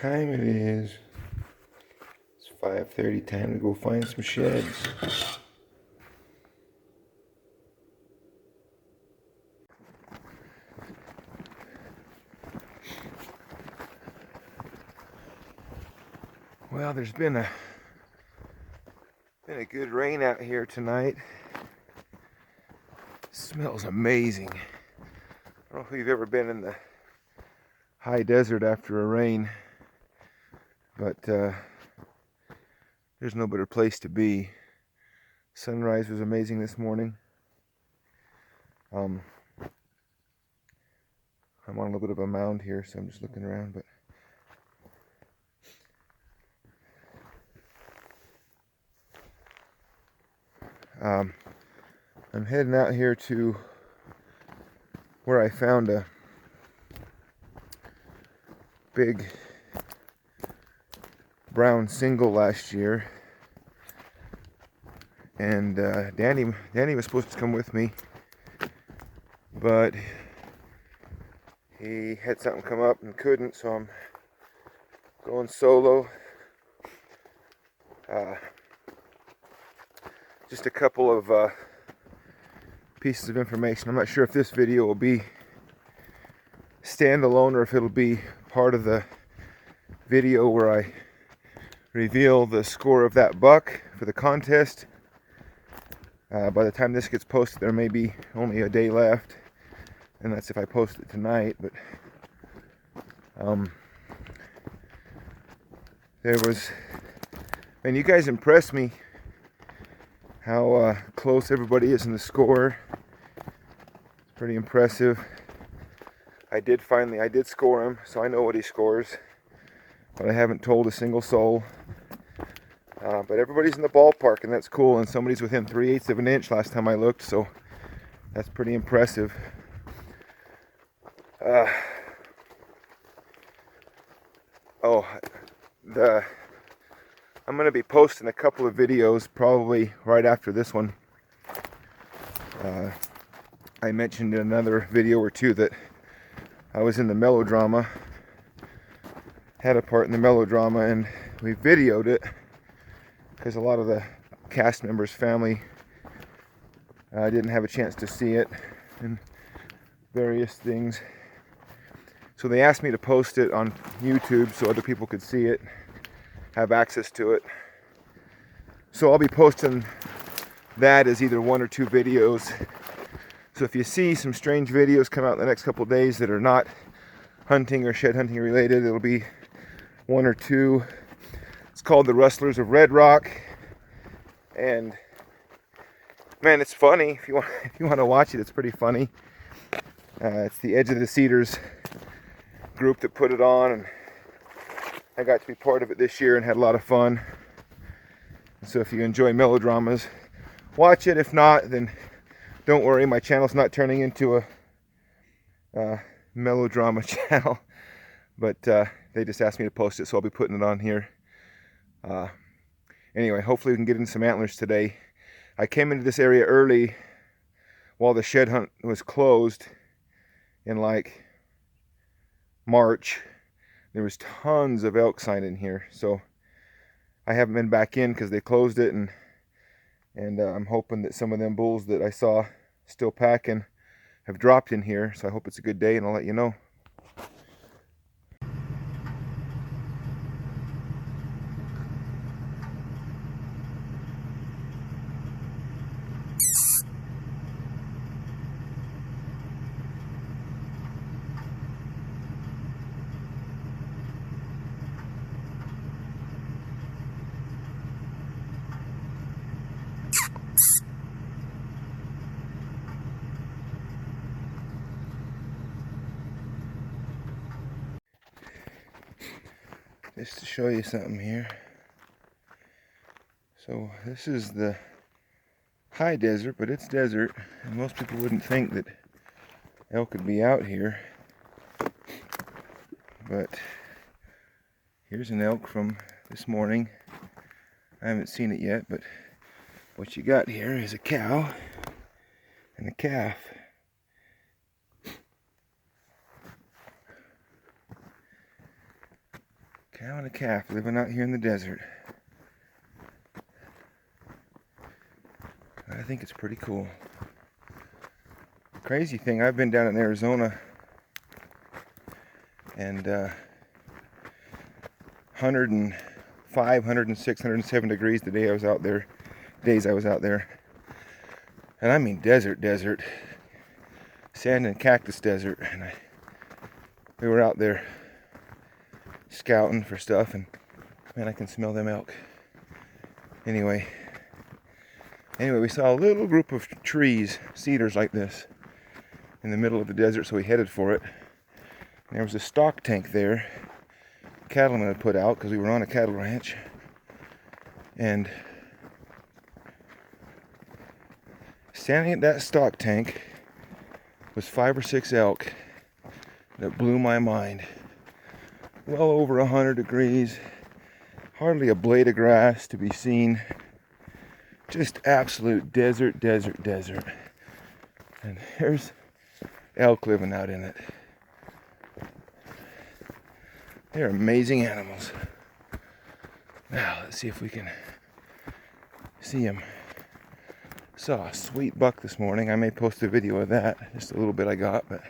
time it is. It's 5:30, time to go find some sheds. Well, there's been a good rain out here tonight. It smells amazing. I don't know if you've ever been in the high desert after a rain, but there's no better place to be. Sunrise was amazing this morning. I'm on a little bit of a mound here, so I'm just looking around, but I'm heading out here to where I found a big brown single last year, and Danny was supposed to come with me, but he had something come up and couldn't, so I'm going solo. Just a couple of pieces of information. I'm not sure if this video will be standalone or if it'll be part of the video where I reveal the score of that buck for the contest. By the time this gets posted, there may be only a day left, and that's if I post it tonight. But man, you guys impressed me how close everybody is in the score. It's pretty impressive. I did score him, so I know what he scores, but I haven't told a single soul. But everybody's in the ballpark, and that's cool, and somebody's within 3/8 of an inch last time I looked, so that's pretty impressive. I'm going to be posting a couple of videos probably right after this one. I mentioned in another video or two that I was in the melodrama, had a part in the melodrama, and we videoed it because a lot of the cast members' family didn't have a chance to see it and various things. So they asked me to post it on YouTube so other people could see it, have access to it. So I'll be posting that as either one or two videos. So if you see some strange videos come out in the next couple of days that are not hunting or shed hunting related, it'll be one or two. It's called The Rustlers of Red Rock, and man, it's funny. If you want to watch it, it's pretty funny. It's the Edge of the Cedars group that put it on, and I got to be part of it this year and had a lot of fun. And so if you enjoy melodramas, watch it. If not, then don't worry, my channel's not turning into a melodrama channel, but they just asked me to post it, so I'll be putting it on here. Anyway, hopefully we can get in some antlers today. I came into this area early while the shed hunt was closed in like March. There was tons of elk sign in here, so I haven't been back in because they closed it, and I'm hoping that some of them bulls that I saw still packing have dropped in here, so I hope it's a good day, and I'll let you know. Just to show you something here. So this is the high desert, but it's desert, and most people wouldn't think that elk could be out here. But here's an elk from this morning. I haven't seen it yet, but what you got here is a cow and a calf. Cow and a calf living out here in the desert. I think it's pretty cool. Crazy thing, I've been down in Arizona and 105, 106, 107 degrees the day I was out there, days I was out there. And I mean desert, sand and cactus desert. And we were out there scouting for stuff, and man, I can smell them elk. Anyway, we saw a little group of trees, cedars like this, in the middle of the desert, so we headed for it. And there was a stock tank there, cattlemen had put out because we were on a cattle ranch. And standing at that stock tank was 5 or 6 elk that blew my mind. Well over 100 degrees, hardly a blade of grass to be seen. Just absolute desert. And there's elk living out in it. They're amazing animals. Now, let's see if we can see them. Saw a sweet buck this morning. I may post a video of that, just a little bit I got, but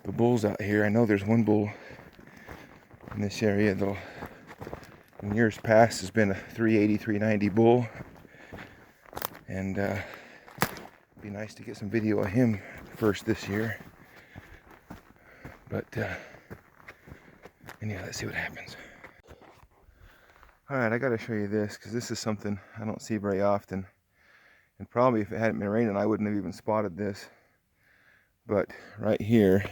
the bulls out here, I know there's one bull in this area that in years past has been a 380, 390 bull, and it'd be nice to get some video of him first this year. But anyway, let's see what happens. Alright, I gotta show you this because this is something I don't see very often. And probably if it hadn't been raining, I wouldn't have even spotted this. But right here,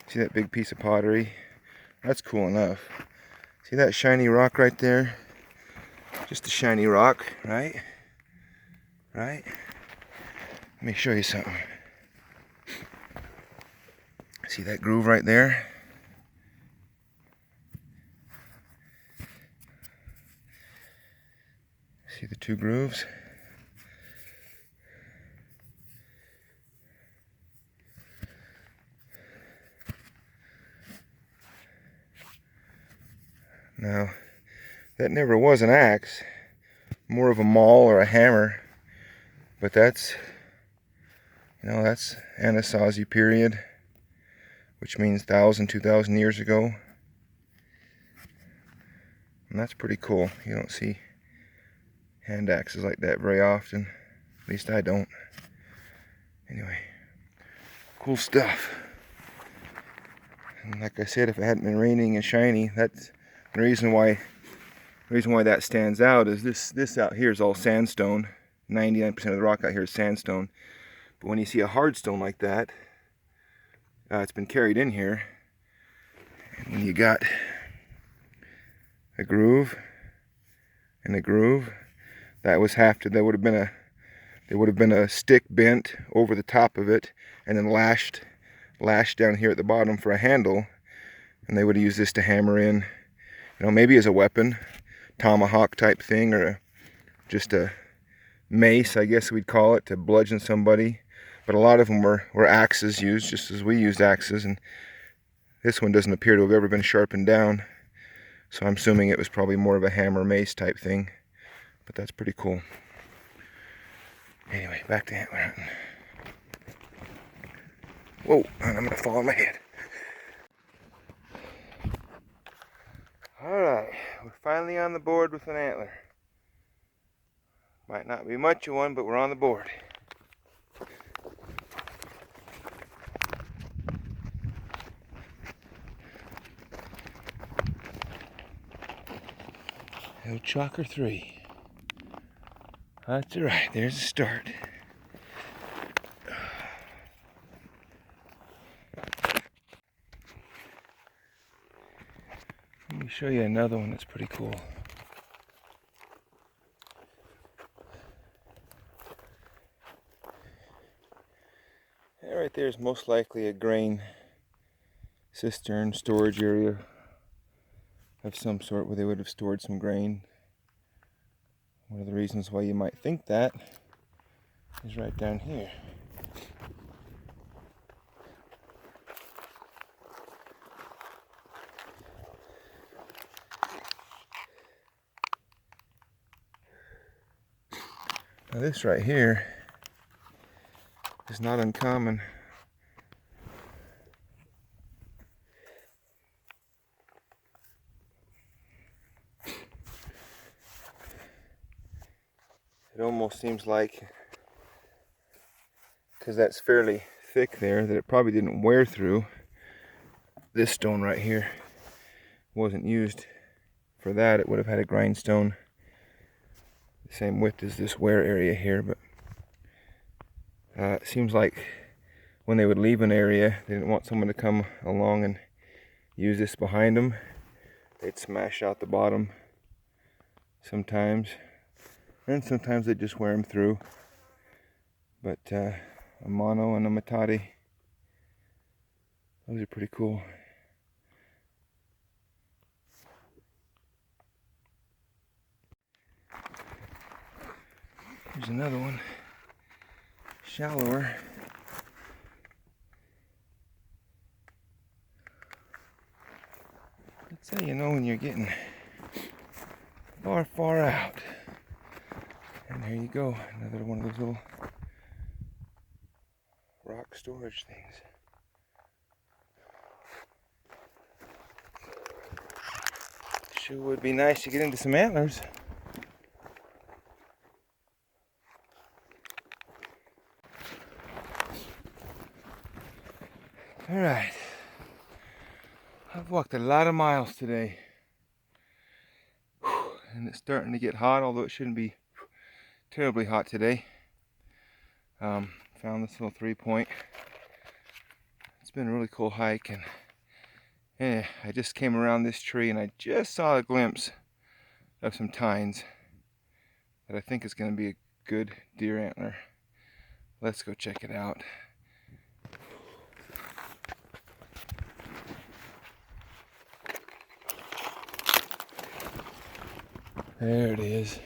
see that big piece of pottery? That's cool enough. See that shiny rock right there? Just a shiny rock, right? Right? Let me show you something. See that groove right there? See the 2 grooves? Now, that never was an axe, more of a maul or a hammer, but that's, that's Anasazi period, which means 1,000, 2,000 years ago. And that's pretty cool. You don't see hand axes like that very often. At least I don't. Anyway, cool stuff. And like I said, if it hadn't been raining and shiny, that's the reason why that stands out is this out here is all sandstone. 99% of the rock out here is sandstone. But when you see a hard stone like that, it's been carried in here. And when you got a groove and a groove, that would have been a stick bent over the top of it and then lashed down here at the bottom for a handle, and they would have used this to hammer in, maybe as a weapon, tomahawk type thing, or just a mace, I guess we'd call it, to bludgeon somebody. But a lot of them were axes used, just as we used axes, and this one doesn't appear to have ever been sharpened down, so I'm assuming it was probably more of a hammer mace type thing. But that's pretty cool. Anyway, back to antler hunting. Whoa, and I'm gonna fall on my head. Alright, we're finally on the board with an antler. Might not be much of one, but we're on the board. Little Chalker 3. That's alright, there's a start. Let me show you another one that's pretty cool. That right there is most likely a grain cistern storage area of some sort where they would have stored some grain. One of the reasons why you might think that is right down here. Now this right here is not uncommon. It almost seems like, because that's fairly thick there, that it probably didn't wear through. This stone right here wasn't used for that. It would have had a grindstone the same width as this wear area here, but it seems like when they would leave an area, they didn't want someone to come along and use this behind them. They'd smash out the bottom sometimes, and sometimes they'd just wear them through. But a mono and a matati, those are pretty cool. Here's another one, shallower. That's how you know when you're getting far out. And there you go, another one of those little rock storage things. Sure would be nice to get into some antlers. Alright, I've walked a lot of miles today. And it's starting to get hot, although it shouldn't be terribly hot today. Found this little 3-point. It's been a really cool hike, and I just came around this tree and I just saw a glimpse of some tines that I think is going to be a good deer antler. Let's go check it out. There it is.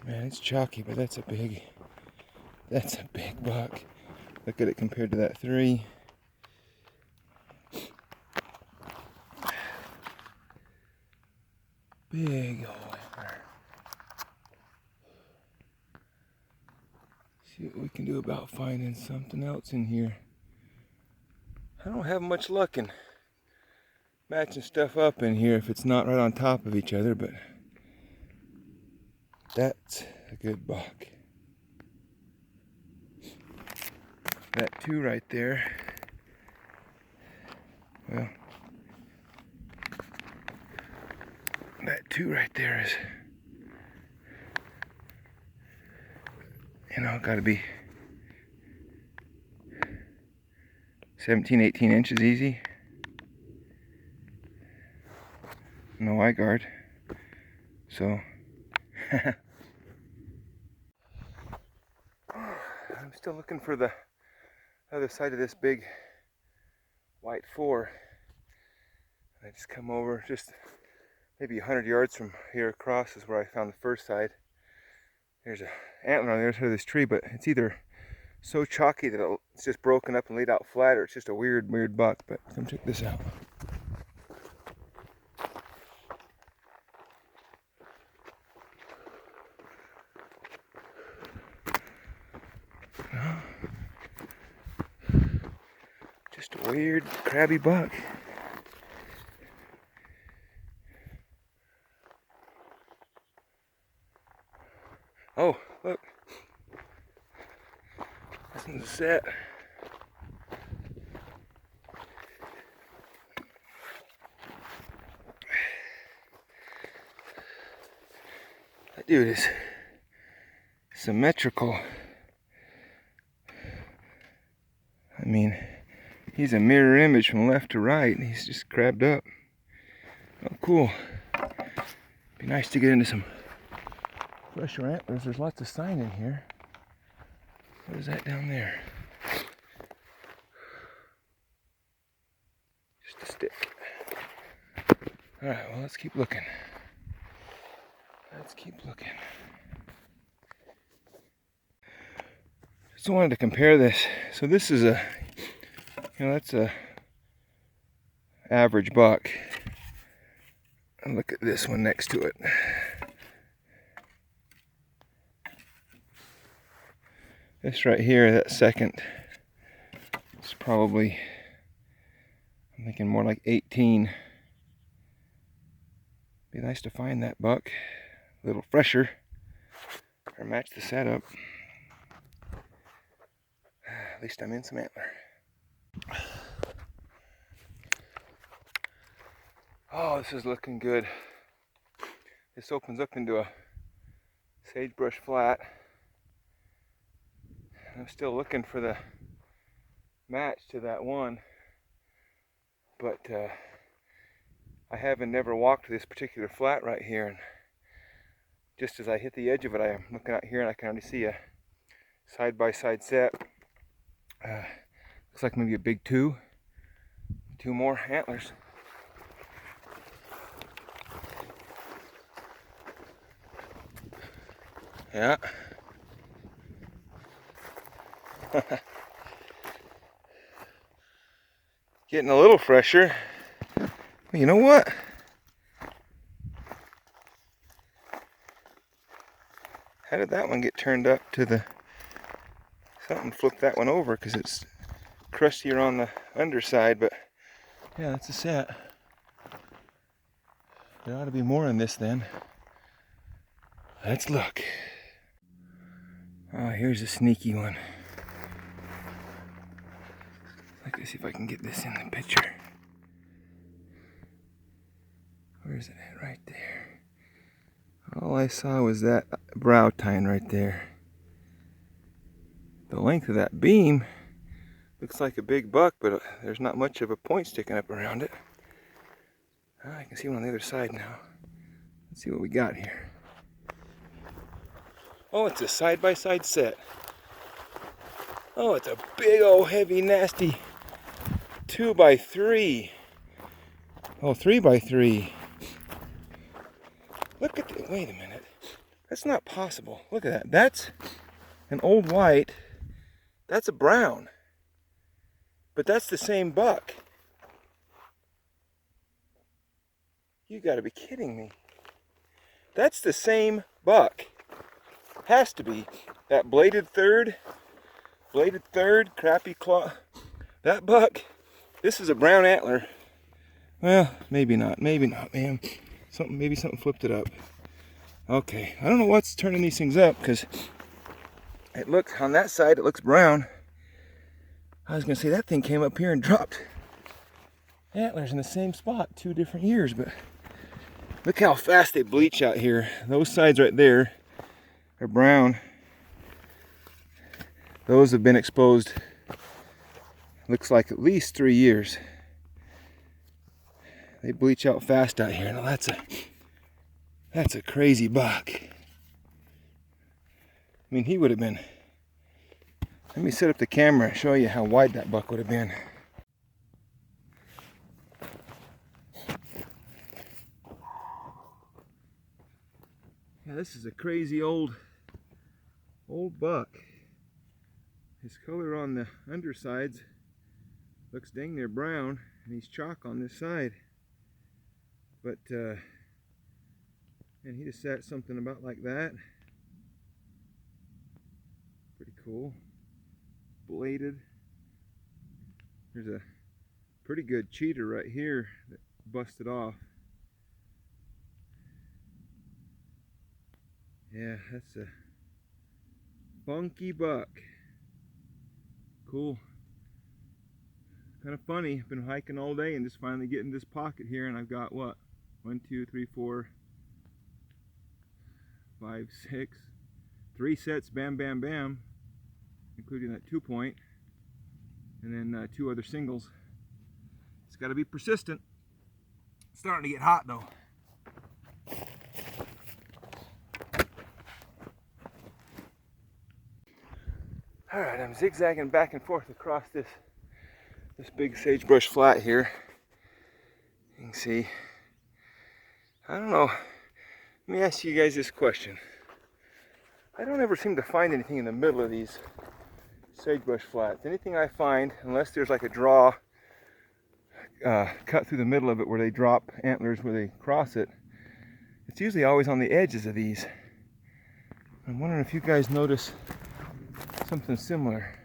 Man, it's chalky, but that's a big buck. Look at it compared to that 3. Big old antler. See what we can do about finding something else in here. I don't have much luck in matching stuff up in here if it's not right on top of each other, but that's a good buck. That 2 right there, well, that 2 right there is, you know, gotta be 17, 18 inches easy. No eye guard. So, I'm still looking for the other side of this big white 4. I just come over just maybe 100 yards from here across is where I found the first side. There's an antler on the other side of this tree, but it's either so chalky that it's just broken up and laid out flat, or it's just a weird buck. But come check this out. Just a weird crabby buck. Oh, look. This one's a set. That dude is symmetrical. I mean, he's a mirror image from left to right, and he's just crabbed up. Oh, cool. Be nice to get into some fresher antlers. There's lots of sign in here. What is that down there? Just a stick. Alright, well, let's keep looking. Let's keep looking. Just wanted to compare this. So this is a, that's a average buck. And look at this one next to it. This right here, that second, it's probably, I'm thinking more like 18. Be nice to find that buck a little fresher or match the setup. At least I'm in some antler. Oh, this is looking good. This opens up into a sagebrush flat. I'm still looking for the match to that one, but I haven't never walked this particular flat right here, and just as I hit the edge of it, I'm looking out here and I can already see a side-by-side set. Looks like maybe a big two more antlers. Yeah. Getting a little fresher. You know what? How did that one get turned up to the... Something flipped that one over because it's crustier on the underside, but yeah, that's a set. There ought to be more in this then. Let's look. Oh, here's a sneaky one. Let's see if I can get this in the picture. Where's it at? Right there. All I saw was that brow tine right there. The length of that beam looks like a big buck, but there's not much of a point sticking up around it. I can see one on the other side now. Let's see what we got here. Oh, it's a side-by-side set. Oh, it's a big old heavy nasty 2x3. Oh, 3x3. Look at the, wait a minute. That's not possible. Look at that. That's an old white. That's a brown. But that's the same buck. You gotta be kidding me. That's the same buck. Has to be. That bladed third, crappy claw. That buck, this is a brown antler. Well, maybe not, man. Maybe something flipped it up. Okay, I don't know what's turning these things up, because it looks, on that side it looks brown. I was gonna say that thing came up here and dropped antlers in the same spot 2 different years, but look how fast they bleach out here. Those sides right there are brown. Those have been exposed, looks like at least 3 years. They bleach out fast out here. Now that's a crazy buck. I mean, he would have been, let me set up the camera and show you how wide that buck would have been. Yeah, this is a crazy old buck. His color on the undersides looks dang near brown, and he's chalk on this side. But and he just sat something about like that. Pretty cool. Bladed. There's a pretty good cheater right here that busted off. Yeah, that's a funky buck. Cool. Kind of funny. I've been hiking all day and just finally getting this pocket here, and I've got what? 1, 2, 3, 4, 5, 6, 3 sets, bam, bam, bam, including that 2-point, and then 2 other singles. It's got to be persistent. It's starting to get hot though. All right, I'm zigzagging back and forth across this big sagebrush flat here. You can see. I don't know. Let me ask you guys this question. I don't ever seem to find anything in the middle of these sagebrush flats. Anything I find, unless there's like a draw cut through the middle of it where they drop antlers where they cross it, it's usually always on the edges of these. I'm wondering if you guys notice something similar.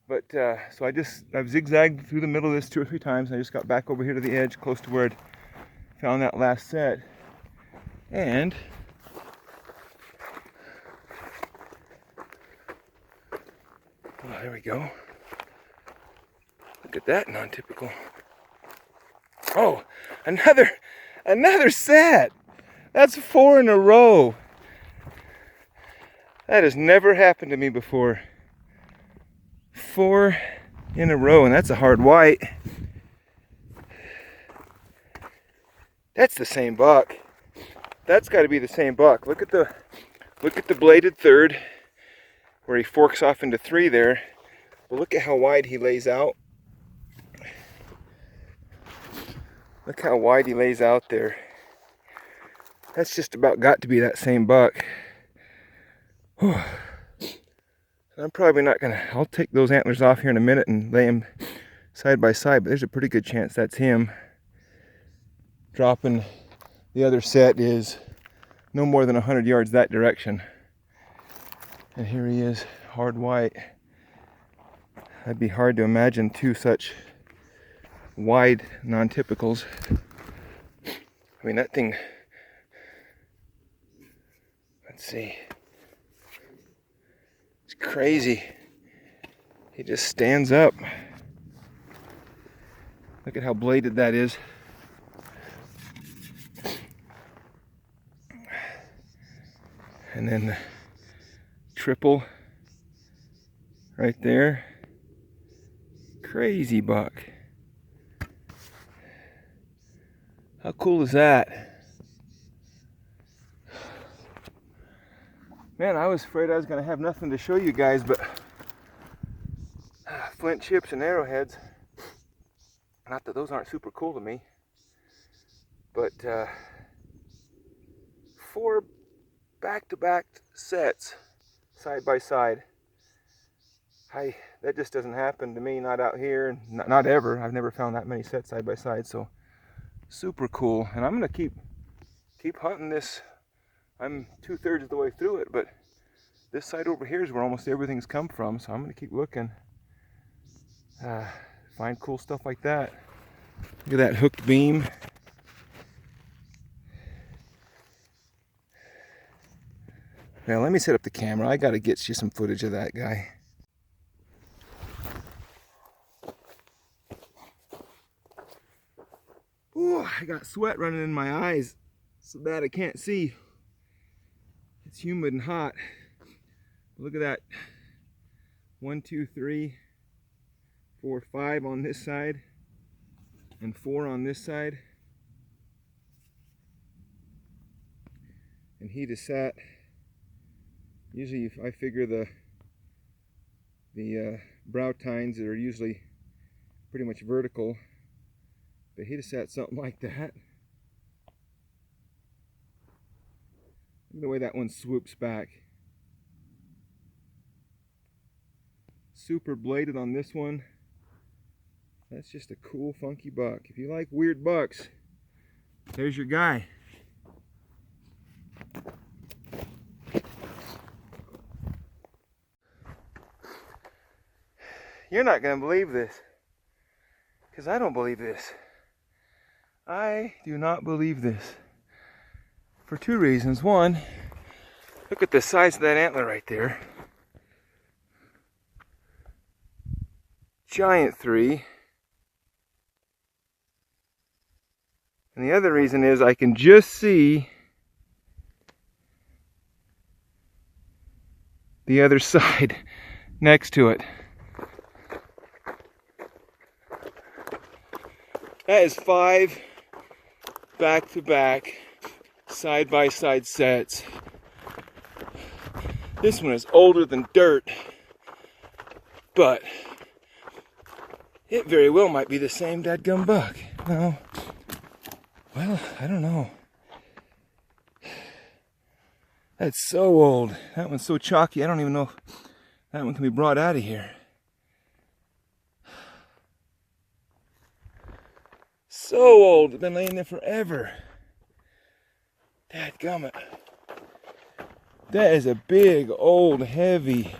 But so I've zigzagged through the middle of this 2 or 3 times. I just got back over here to the edge, close to where I'd found that last set. And oh, there we go. Look at that non-typical. Oh, another set. That's 4 in a row. That has never happened to me before. 4 in a row, and that's a hard white. That's the same buck. That's got to be the same buck. Look at the bladed third, where he forks off into 3 there. But look at how wide he lays out. Look how wide he lays out there. That's just about got to be that same buck. Whew. I'm probably not gonna, I'll take those antlers off here in a minute and lay them side by side, but there's a pretty good chance that's him. Dropping the other set is no more than 100 yards that direction. And here he is, hard white. That'd be hard to imagine 2 such wide non-typicals. I mean, that thing, let's see. It's crazy. He just stands up. Look at how bladed that is. And then the triple right there. Crazy buck. How cool is that? Man, I was afraid I was going to have nothing to show you guys, but flint chips and arrowheads. Not that those aren't super cool to me, but 4 back-to-back sets side by side. That just doesn't happen to me, not out here, and not ever. I've never found that many sets side by side, so super cool. And I'm gonna keep hunting this. I'm 2/3 of the way through it, but this side over here is where almost everything's come from, so I'm gonna keep looking. Find cool stuff like that. Look at that hooked beam. Now let me set up the camera. I gotta get you some footage of that guy. Ooh, I got sweat running in my eyes. So bad I can't see. It's humid and hot. Look at that. 1, 2, 3, 4, 5 on this side, and 4 on this side. And he just sat. Usually I figure the brow tines are usually pretty much vertical, but he just sat something like that. Look at the way that one swoops back. Super bladed on this one. That's just a cool, funky buck. If you like weird bucks, there's your guy. You're not going to believe this, because I don't believe this. I do not believe this for 2 reasons. One, look at the size of that antler right there. Giant 3. And the other reason is I can just see the other side next to it. That is 5 back-to-back, side-by-side sets. This one is older than dirt, but it very well might be the same dadgum buck. No, well, I don't know. That's so old. That one's so chalky, I don't even know that one can be brought out of here. So old, it's been laying there forever. Dadgummit. That is a big, old, heavy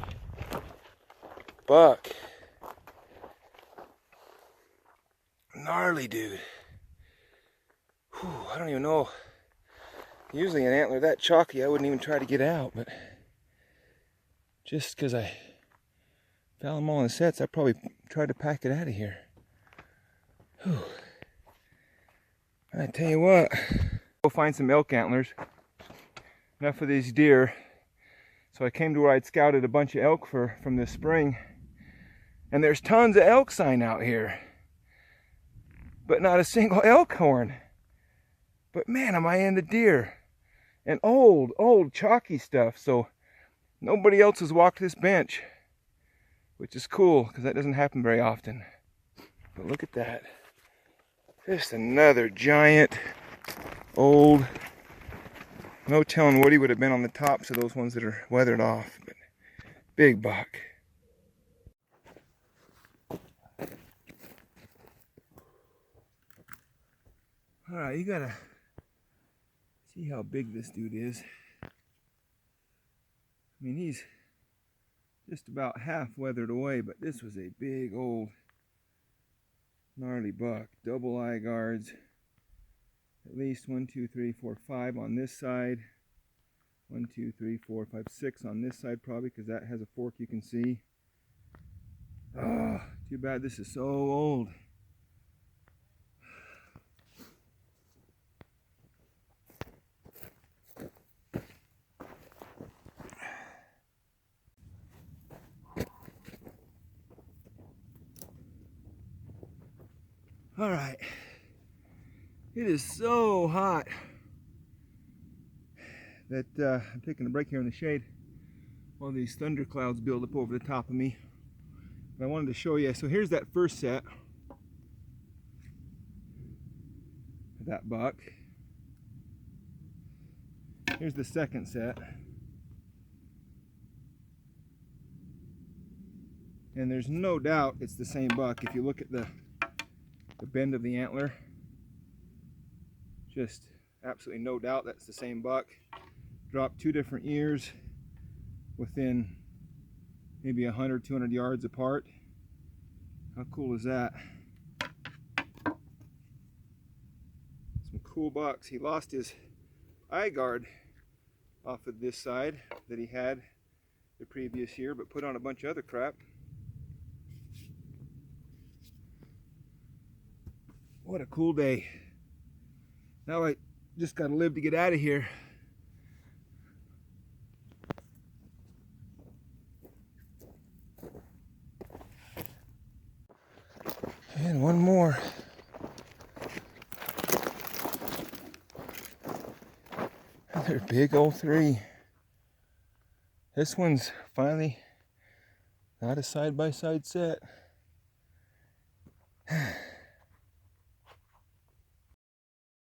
buck. Gnarly dude. Whew, I don't even know. Usually an antler that chalky, I wouldn't even try to get out, but just because I found them all in sets, I probably tried to pack it out of here. Whew. I tell you what, go find some elk antlers. Enough of these deer. So I came to where I'd scouted a bunch of elk from this spring, and there's tons of elk sign out here, but not a single elk horn. But man, am I into deer and old chalky stuff. So nobody else has walked this bench, which is cool because that doesn't happen very often. But look at that. Just another giant, old, no telling what he would have been on the tops of those ones that are weathered off, but big buck. All right, you gotta see how big this dude is. I mean, he's just about half weathered away, but this was a big, old, gnarly buck. Double eye guards. At least 1, 2, 3, 4, 5 on this side. 1, 2, 3, 4, 5, 6 on this side probably, because that has a fork you can see. Oh, too bad this is so old. All right. It is so hot that I'm taking a break here in the shade while these thunder clouds build up over the top of me. But I wanted to show you. So here's that first set. That buck. Here's the second set. And there's no doubt it's the same buck. If you look at the bend of the antler, just absolutely no doubt that's the same buck. Dropped 2 different ears within maybe 100, 200 yards apart. How cool is that? Some cool bucks. He lost his eye guard off of this side that he had the previous year, but put on a bunch of other crap. What a cool day. Now I just gotta live to get out of here. And one more. Another big old 3. This one's finally not a side-by-side set.